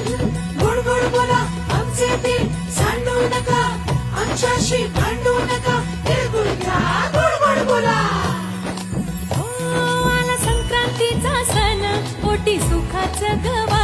गोड गोड बोला आमचे ते सांडू नका, आमच्याशी भांडू नका, तिळगुळ घ्या गोड गोड बोला. आला संक्रांतीचा सण, पोटी सुखाचं गवा